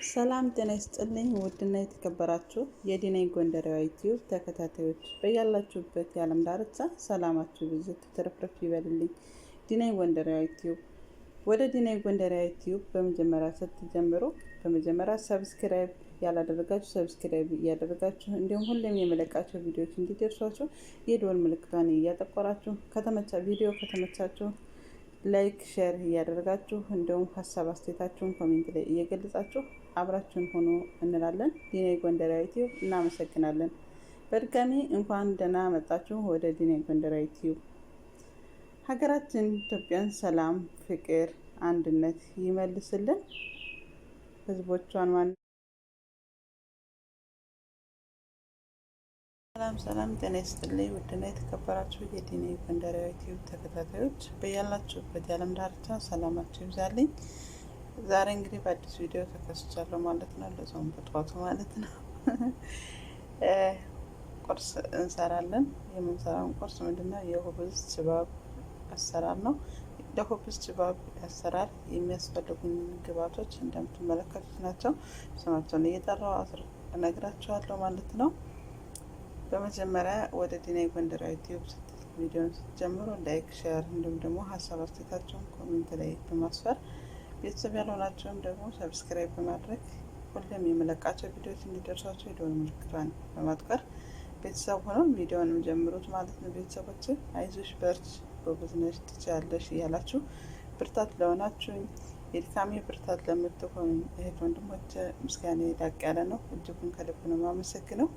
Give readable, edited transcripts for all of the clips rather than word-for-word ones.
ሰላም ጤና ይስጥልኝ። ውድና የተከበራችሁ የዲናይ ጎንደሬዋ ዩቲዩብ ተከታታዮች በያላችሁበት የዓለም ዳርቻ ሰላማችሁ ብዙ ትርፍርፍ ይበልልኝ። ዲናይ ጎንደሬዋ ዩቲዩብ ወደ ዲናይ ጎንደሬዋ ዩቲዩብ በመጀመሪያ ስትጀምሩ በመጀመሪያ ሰብስክራይብ ያላደረጋችሁ ሰብስክራይብ እያደረጋችሁ እንዲሁም ሁሌም የመለቃቸው ቪዲዮዎች እንዲደርሷችሁ የደወል ምልክቷን እያጠቆራችሁ ቪዲዮ ከተመቻችሁ ላይክ ሼር እያደረጋችሁ እንዲሁም ሀሳብ አስተያየታችሁን ኮሜንት ላይ እየገለጻችሁ አብራችሁን ሆኖ እንላለን። ዲናይ ጎንደሬዋ ዩቲዩብ እናመሰግናለን። በድጋሚ እንኳን ደህና መጣችሁ ወደ ዲናይ ጎንደሬዋ ዩቲዩብ። ሀገራችን ኢትዮጵያን ሰላም፣ ፍቅር፣ አንድነት ይመልስልን። ህዝቦቿን ሰላም ጤና ይስጥልኝ። ውድና የተከበራችሁ የዲናይ ጎንደሬዋ ዩቲዩብ ተከታታዮች በያላችሁበት የዓለም ዳርቻ ሰላማችሁ ይብዛልኝ። ዛሬ እንግዲህ በአዲስ ቪዲዮ ተከስቻለሁ ማለት ነው። ለዛውም በጠዋቱ ማለት ነው። ቁርስ እንሰራለን። የምንሰራውን ቁርስ ምንድነው? የሁብዝ ችባብ አሰራር ነው። ለሁብዝ ችባብ አሰራር የሚያስፈልጉኝ ግብአቶች እንደምትመለከቱት ናቸው። ስማቸውን እየጠራው እነግራችኋለሁ ማለት ነው። በመጀመሪያ ወደ ዲናይ ጎንደሬዋ ዩቲዩብ ቪዲዮን ስትጀምሩ ላይክ ሼር እንዲሁም ደግሞ ሀሳብ አስተያየታችሁን ኮሜንት ላይ በማስፈር ቤተሰብ ያልሆናችሁም ደግሞ ሰብስክራይብ በማድረግ ሁሌም የመለቃቸው ቪዲዮዎች እንዲደርሷቸው የደወል ምልክቷን በማጥቆር ቤተሰብ ሆነው ቪዲዮንም ጀምሩት ማለት ነው። ቤተሰቦች አይዞሽ በርች ጎበዝ ነሽ ትችያለሽ እያላችሁ ብርታት ለሆናችሁኝ የድካሜ ብርታት ለምትሆኑ እህት ወንድሞች ምስጋና ላቅ ያለ ነው። እጅጉን ከልብ ነው የማመሰግነው።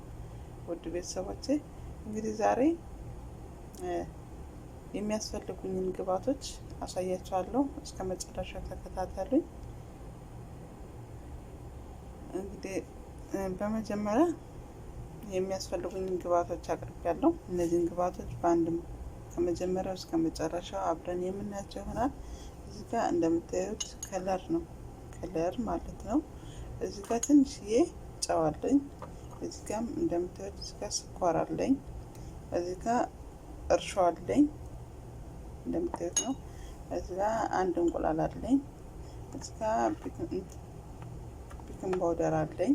ውድ ቤተሰቦች እንግዲህ ዛሬ የሚያስፈልጉኝን ግብአቶች አሳያችኋለሁ። እስከ መጨረሻው ተከታተሉኝ። እንግዲህ በመጀመሪያ የሚያስፈልጉኝን ግብአቶች አቅርቤያለሁ። እነዚህን ግብአቶች በአንድም ከመጀመሪያው እስከ መጨረሻው አብረን የምናያቸው ይሆናል። እዚህ ጋር እንደምታዩት ከለር ነው፣ ከለር ማለት ነው። እዚህ ጋር ትንሽዬ ጨው አለኝ። እዚህ ጋር እንደምታዩት እዚህ ጋር ስኳር አለኝ። እዚህ ጋር እርሾ አለኝ እንደምታዩት ነው። እዚህ ጋር አንድ እንቁላል አለኝ። እዚህ ጋር ቤኪንግ ፓውደር አለኝ።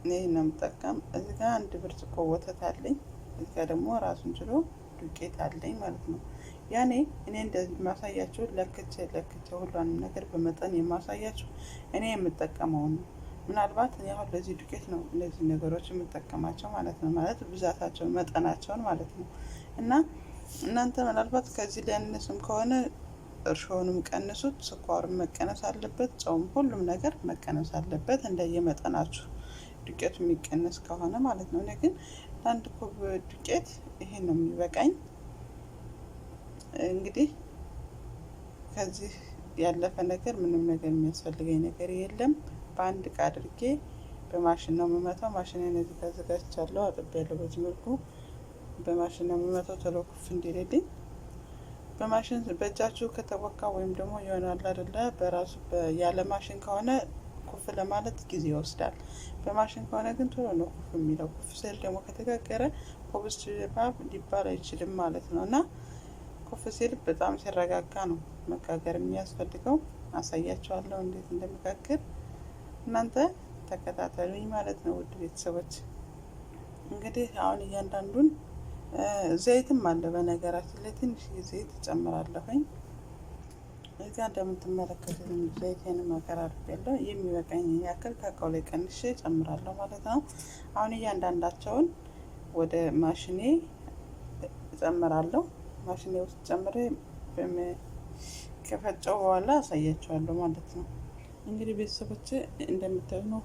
ይሄን ነው የምጠቀም። እዚህ ጋር አንድ ብርጭቆ ወተት አለኝ። እዚህ ጋር ደግሞ ራሱን ችሎ ዱቄት አለኝ ማለት ነው። ያኔ እኔ እንደዚህ ማሳያችሁ ለክቼ ሁሉንም ነገር በመጠን የማሳያችሁ እኔ የምጠቀመው ነው። ምናልባት እኔ አሁን ለዚህ ዱቄት ነው እነዚህ ነገሮች የምጠቀማቸው ማለት ነው። ማለት ብዛታቸውን መጠናቸውን ማለት ነው። እና እናንተ ምናልባት ከዚህ ሊያነስም ከሆነ እርሾውንም ቀንሱት፣ ስኳሩም መቀነስ አለበት፣ ጨውም ሁሉም ነገር መቀነስ አለበት እንደየመጠናችሁ ዱቄቱ የሚቀነስ ከሆነ ማለት ነው። እኔ ግን ለአንድ ኩብ ዱቄት ይሄን ነው የሚበቃኝ። እንግዲህ ከዚህ ያለፈ ነገር ምንም ነገር የሚያስፈልገኝ ነገር የለም። በአንድ እቃ አድርጌ በማሽን ነው የምመታው። ማሽኔን እዚህ ጋር አዘጋጅቻለሁ፣ አጥቤያለሁ። በዚህ መልኩ በማሽን ነው የምመታው ቶሎ ኩፍ እንዲልልኝ። በማሽን በእጃችሁ ከተቦካ ወይም ደግሞ ይሆናል አይደለ፣ በራሱ ያለ ማሽን ከሆነ ኩፍ ለማለት ጊዜ ይወስዳል። በማሽን ከሆነ ግን ቶሎ ነው ኩፍ የሚለው። ኩፍ ሲል ደግሞ ከተጋገረ ሁብዝ ችባብ ሊባል አይችልም ማለት ነው። እና ኩፍ ሲል በጣም ሲረጋጋ ነው መጋገር የሚያስፈልገው። አሳያችኋለሁ እንዴት እንደመጋገር። እናንተ ተከታተሉኝ ማለት ነው። ውድ ቤተሰቦች እንግዲህ አሁን እያንዳንዱን ዘይትም አለ በነገራችን ላይ ትንሽ ዘይት እጨምራለሁኝ። እዚያ እንደምትመለከቱት ዘይቴንም አቀራርቤያለሁ። የሚበቃኝ ያክል ከእቃው ላይ ቀንሼ እጨምራለሁ ማለት ነው። አሁን እያንዳንዳቸውን ወደ ማሽኔ እጨምራለሁ። ማሽኔ ውስጥ ጨምሬ ከፈጨው በኋላ አሳያቸዋለሁ ማለት ነው። እንግዲህ ቤተሰቦች እንደምታዩ ነው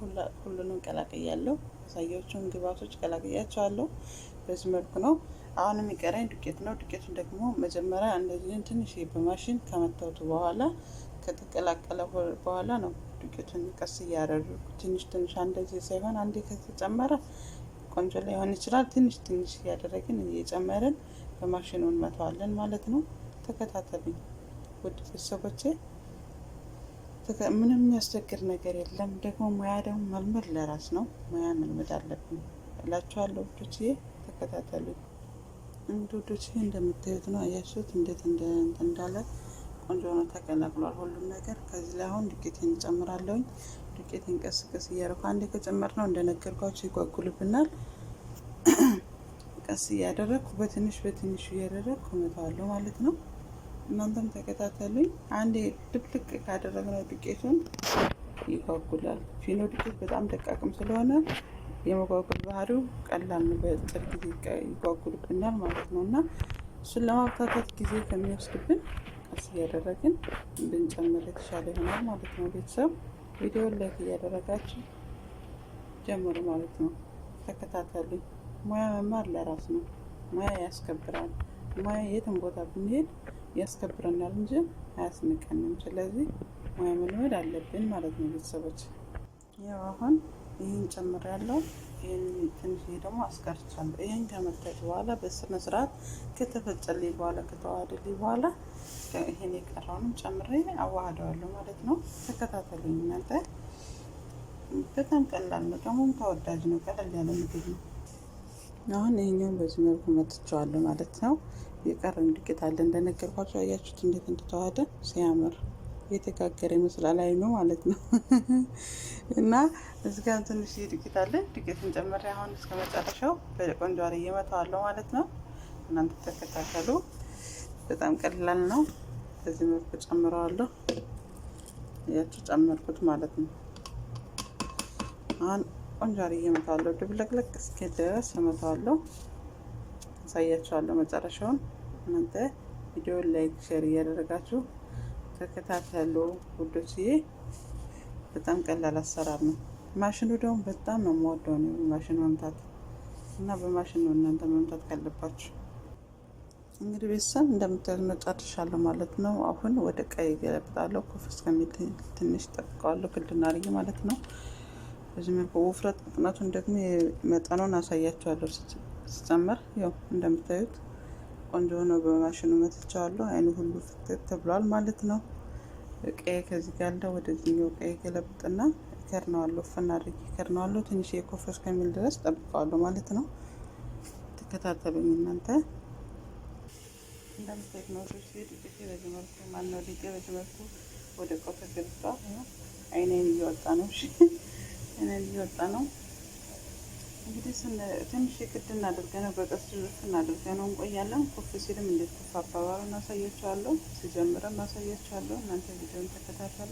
ሁሉንም ቀላቅያለሁ። አሳያቸውን ግብአቶች ቀላቅያቸዋለሁ። በዚህ መልኩ ነው። አሁን የሚቀረኝ ዱቄት ነው። ዱቄቱን ደግሞ መጀመሪያ እንደዚህ ትንሽ በማሽን ከመታወቱ በኋላ ከተቀላቀለ በኋላ ነው ዱቄቱን ቀስ እያደረጉ ትንሽ እንደዚህ ሳይሆን አንዴ ከተጨመረ ቆንጆ ላይሆን ይችላል። ትንሽ እያደረግን እየጨመርን በማሽኑ እንመታዋለን ማለት ነው። ተከታተሉኝ ውድ ቤተሰቦቼ። ምንም የሚያስቸግር ነገር የለም። ደግሞ ሙያ ደግሞ መልመድ ለራስ ነው። ሙያ መልመድ አለብን እላችኋለሁ ውዶችዬ። ተከታተሉኝ። እንግዲህ ውዶችዬ እንደምታዩት ነው። አያችሁት እንዴት እንዳለ ቆንጆ ሆኖ ተቀላቅሏል ሁሉም ነገር። ከዚህ ላይ አሁን ዱቄቴን እጨምራለሁኝ። ዱቄቴን ቀስ ቀስ እያደረኩ አንዴ ከጨመርነው እንደነገርኳችሁ ይጓጉልብናል። ቀስ እያደረግኩ በትንሽ እያደረግኩ እመታዋለሁ ማለት ነው። እናንተም ተከታተሉኝ። አንዴ ድብልቅ ካደረግነው ዱቄቱን ይጓጉላል። ፊኖ ዱቄት በጣም ደቃቅም ስለሆነ የመጓጉል ባህሪው ቀላል ነው። በጥር ጊዜ ይጓጉልብናል ማለት ነው እና እሱን ለማብታታት ጊዜ ከሚወስድብን ቀስ እያደረግን ብንጨምር የተሻለ ይሆናል ማለት ነው። ቤተሰብ ቪዲዮውን ላይክ እያደረጋችሁ ጀምሩ ማለት ነው። ተከታተሉኝ። ሙያ መማር ለራስ ነው። ሙያ ያስከብራል። ሙያ የትም ቦታ ብንሄድ ያስከብረናል እንጂ አያስንቀንም። ስለዚህ ሙያ መልመድ አለብን ማለት ነው ቤተሰቦች። ያው አሁን ይህን ጨምሬያለሁ። ይህን ትንሽ ደግሞ አስቀርቻለሁ። ይህን ከመታች በኋላ በስነ ስርዓት ከተፈጨልኝ በኋላ ከተዋሃደልኝ በኋላ ይህን የቀረውንም ጨምሬ አዋህደዋለሁ ማለት ነው። ተከታተሉኝ እናንተ። በጣም ቀላል ነው፣ ደግሞ ተወዳጅ ነው። ቀለል ያለ ምግብ ነው። አሁን ይሄኛውን በዚህ መልኩ መትቸዋለሁ ማለት ነው። የቀረን ዱቄት አለ እንደነገርኳችሁ። አያችሁት እንዴት እንደተዋሃደ ሲያምር የተጋገረ ይመስላል አይኑ ማለት ነው። እና እዚህ ጋር ትንሽ ዱቄት አለ። ዱቄትን ጨምሬ አሁን እስከ መጨረሻው በቆንጆ አድርጌ እየመታዋለሁ ማለት ነው። እናንተ ተከታተሉ። በጣም ቀላል ነው። በዚህ መልኩ ጨምረዋለሁ። ያችሁ ጨመርኩት ማለት ነው። አሁን ቆንጆ አድርጌ እየመታዋለሁ። ድብለቅለቅ እስኪል ድረስ እመታዋለሁ። አሳያችኋለሁ መጨረሻውን። እናንተ ቪዲዮውን ላይክ፣ ሼር እያደረጋችሁ ተከታተሉ ውዶችዬ። በጣም ቀላል አሰራር ነው። ማሽኑ ደግሞ በጣም ነው የምወደው ነው ማሽኑ መምታት እና በማሽን ነው እናንተ መምታት ካለባችሁ። እንግዲህ ቤተሰብ እንደምታዩት መጨረሻለሁ ማለት ነው። አሁን ወደ ቀይ ገለብጣለሁ። ኩፍ እስከሚል ትንሽ ጠብቀዋለሁ ክልልና አድርጌ ማለት ነው። በዚህ መልኩ ውፍረት ቅጥነቱን ደግሞ መጠኑን አሳያችኋለሁ ስጨምር። ያው እንደምታዩት ቆንጆ ሆኖ በማሽኑ መትቻለሁ። አይኑ ሁሉ ፍትት ብሏል ማለት ነው። ቀይ ከዚህ ጋር አለ። ወደዚህኛው ቀይ ገለብጥና ከርነዋለሁ። ፈና አድርጌ ከርነዋለሁ። ትንሽ የኮፍ እስከሚል ድረስ ጠብቀዋለሁ ማለት ነው። ተከታተሉኝ እናንተ። እንደምታዩት ነው ዱቄቴ በዚህ መልኩ ማነው ሊጤ በዚህ መልኩ ወደ ቆፍ ገብቷል። አይኔን እየወጣ ነው። እሺ አይኔን እየወጣ ነው። እንግዲህ ትንሽ ክድ እናደርገነው በቀስ እናደርገነው እንቆያለን። ኮፍ ሲልም እንዴት ኮፍ አባባሉ እናሳያችኋለሁ። ሲጀምረን እናሳያችኋለሁ። እናንተ ቪዲዮን ተከታተሉ።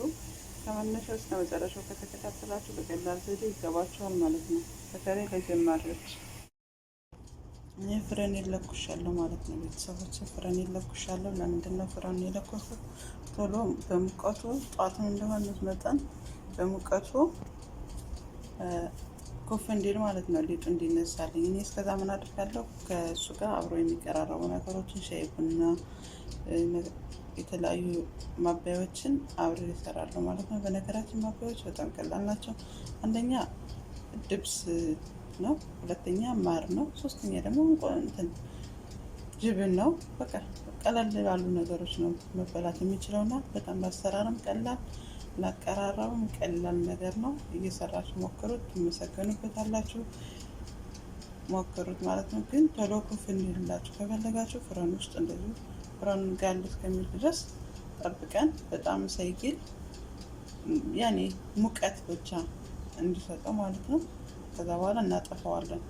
ከመነሻው እስከ መጨረሻው ከተከታተላችሁ በቀላል ዘዴ ይገባችኋል ማለት ነው። በተለይ ለጀማሪዎች። እኔ ፍሬን የለኩሻለሁ ማለት ነው ቤተሰቦች። ፍሬን የለኩሻለሁ። ለምንድን ነው ፍሬን የለኩት? ቶሎ በሙቀቱ ጧትም እንደሆነ መጠን በሙቀቱ ኮፍ እንዲል ማለት ነው። ሊጡ እንዲነሳልኝ እኔ እስከዛ ምን አድርጋለሁ? ከእሱ ጋር አብሮ የሚቀራረቡ ነገሮችን ሻይ ቡና፣ የተለያዩ ማባያዎችን አብሬ ይሰራለሁ ማለት ነው። በነገራችን ማባያዎች በጣም ቀላል ናቸው። አንደኛ ድብስ ነው፣ ሁለተኛ ማር ነው፣ ሶስተኛ ደግሞ ጅብን ነው። በቃ ቀለል ባሉ ነገሮች ነው መበላት የሚችለውና በጣም በአሰራርም ቀላል ላቀራረቡም ቀላል ነገር ነው። እየሰራችሁ ሞክሩት፣ ትመሰገኑበታላችሁ። ሞክሩት ማለት ነው። ግን ቶሎ ኩፍ እንዲልላችሁ ከፈለጋችሁ ፍረን ውስጥ እንደዚህ ፍረን ጋር እስከሚል ድረስ ጠብቀን በጣም ሳይግል ያኔ ሙቀት ብቻ እንዲሰጠው ማለት ነው። ከዛ በኋላ እናጠፋዋለን።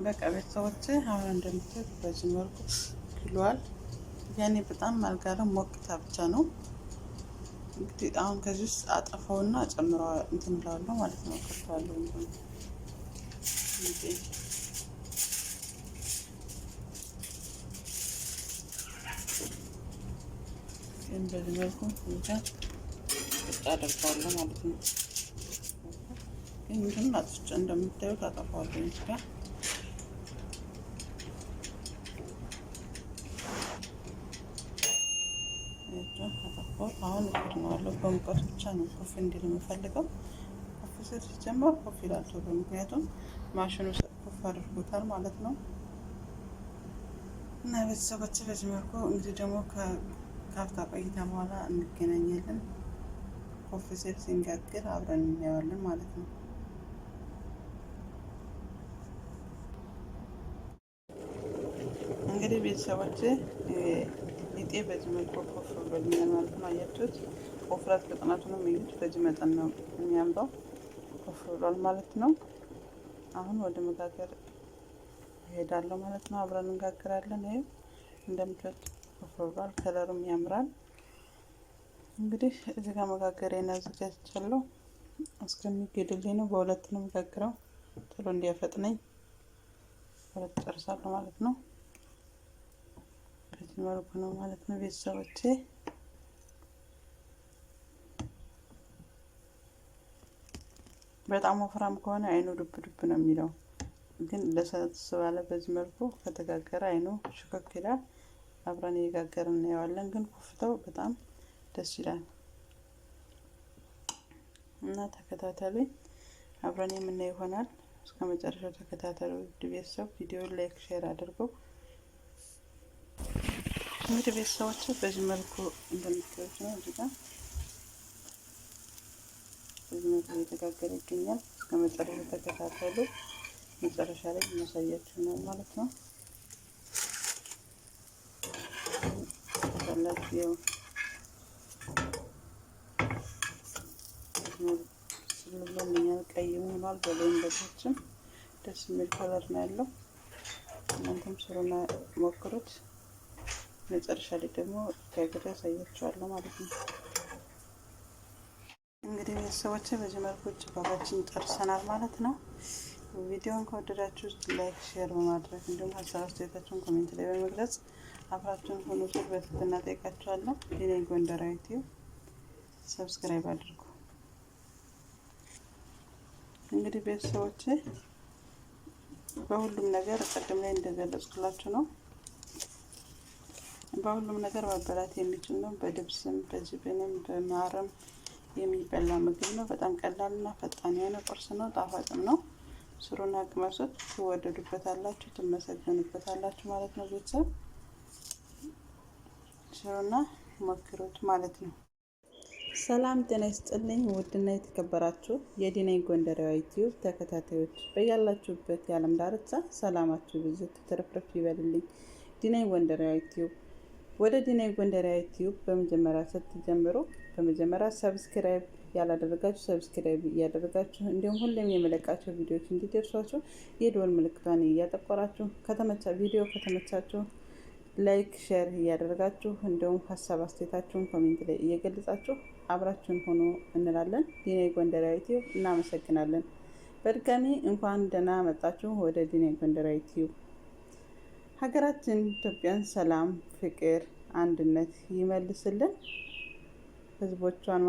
በቃ ቤተሰቦቼ አሁን እንደምታዩት በዚህ መልኩ ክሏል። ያኔ በጣም አልጋለም፣ ሞቅታ ብቻ ነው። እንግዲህ አሁን ከዚህ ውስጥ አጠፋውና ጨምረው እንትን እላለሁ ማለት ነው። ከፍተዋለሁ ይህን በዚህ መልኩ እንጃ ቁጣ አደርገዋለሁ ማለት ነው። ግን ምንድን አጥፍቼ እንደምታዩት አጠፋዋለሁ ይችላል። አሁን እከድነዋለሁ። በሙቀቱ ብቻ ነው ኮፍ እንዲል የምፈልገው። ኮፍ ሲል ሲጀመር ኮፍ ይላል ቶሎ፣ ምክንያቱም ማሽኑ ኮፍ አድርጎታል ማለት ነው። እና ቤተሰቦች በዚህ መልኩ እንግዲህ ደግሞ ከአፍታ ቆይታ በኋላ እንገናኛለን። ኮፍ ሲል ሲንጋግር አብረን እናየዋለን ማለት ነው። እንግዲህ ቤተሰቦች ሊጤ በዚህ መልኩ ኮፍ ብሎልኛል ማለት ነው። አያችሁት? ወፍረት ቅጥነቱንም እዩት። በዚህ መጠን ነው የሚያምረው። ኮፍ ብሏል ማለት ነው። አሁን ወደ መጋገር እሄዳለሁ ማለት ነው። አብረን እንጋግራለን። ይሄ እንደምታዩት ኮፍ ብሏል። ከለሩም ያምራል። እንግዲህ እዚህ ጋር መጋገሪያን አዘጋጅቻለሁ። እስከሚገድልኝ ነው። በሁለት ነው መጋግረው ቶሎ እንዲያፈጥነኝ ሁለት ጨርሳለሁ ማለት ነው። በዚህ መልኩ ነው ማለት ነው ቤተሰቦቼ። በጣም ወፍራም ከሆነ አይኑ ዱብ ዱብ ነው የሚለው፣ ግን ለሰለስ ባለ በዚህ መልኩ ከተጋገረ አይኑ ሽክክ ይላል። አብረን እየጋገርን እናየዋለን። ግን ኩፍተው በጣም ደስ ይላል እና ተከታተሉኝ። አብረን የምናየው ይሆናል። እስከ መጨረሻው ተከታተሉ ቤተሰብ። ቪዲዮውን ላይክ ሼር አድርጉ። እንግዲህ ቤተሰቦች በዚህ መልኩ እንደምታዩት ነው። እዚህ ጋር በዚህ መልኩ እየተጋገረ ይገኛል። እስከ መጨረሻው ተከታተሉ። መጨረሻ ላይ ማሳያችሁ ነው ማለት ነው። ተላልፊው ስለሎኛል። ቀይ ሆኗል። በላይም በታችም ደስ የሚል ከለር ነው ያለው። እናንተም ስሩና ሞክሩት። መጨረሻ ላይ ደግሞ ጋግሬ ያሳያችኋለሁ ማለት ነው። እንግዲህ ቤተሰቦቼ በዚህ መልኩ ጭባባችን ጨርሰናል ማለት ነው። ቪዲዮውን ከወደዳችሁ ላይክ ሼር በማድረግ እንዲሁም ሀሳብ አስተያየታችሁን ኮሜንት ላይ በመግለጽ አብራችሁን ሆኑ ዘንድ በትህትና ጠይቃችኋለሁ። ዲናይ ጎንደራዊ ቲዩብ ሰብስክራይብ አድርጉ። እንግዲህ ቤተሰቦቼ በሁሉም ነገር ቅድም ላይ እንደገለጽኩላችሁ ነው። በሁሉም ነገር መበላት የሚችል ነው። በድብስም በጅብንም በማርም የሚበላ ምግብ ነው። በጣም ቀላልና ፈጣን የሆነ ቁርስ ነው። ጣፋጭም ነው። ስሩና ቅመሱት። ትወደዱበታላችሁ፣ ትመሰገኑበታላችሁ ማለት ነው። ቤተሰብ ስሩና ሞክሩት ማለት ነው። ሰላም ጤና ይስጥልኝ። ውድና የተከበራችሁ የዲናይ ጎንደራዊ ቲዩብ ተከታታዮች በያላችሁበት የዓለም ዳርቻ ሰላማችሁ ብዙ ትርፍርፍ ይበልልኝ። ዲናይ ጎንደራዊ ቲዩብ ወደ ዲናይ ጎንደራዊ ቲዩብ በመጀመሪያ ስትጀምሩ በመጀመሪያ ሰብስክራይብ ያላደረጋችሁ ሰብስክራይብ እያደረጋችሁ እንዲሁም ሁሌም የመለቃቸው ቪዲዮዎች እንዲደርሷችሁ የደወል ምልክቷን እያጠቆራችሁ ቪዲዮ ከተመቻችሁ ላይክ ሼር እያደረጋችሁ እንዲሁም ሀሳብ አስተያየታችሁን ኮሜንት ላይ እየገለጻችሁ አብራችሁን ሆኖ እንላለን። ዲናይ ጎንደራዊ ቲዩብ እናመሰግናለን። በድጋሚ እንኳን ደህና መጣችሁ ወደ ዲናይ ጎንደራዊ ቲዩብ። ሀገራችን ኢትዮጵያን ሰላም፣ ፍቅር፣ አንድነት ይመልስልን። ህዝቦቿን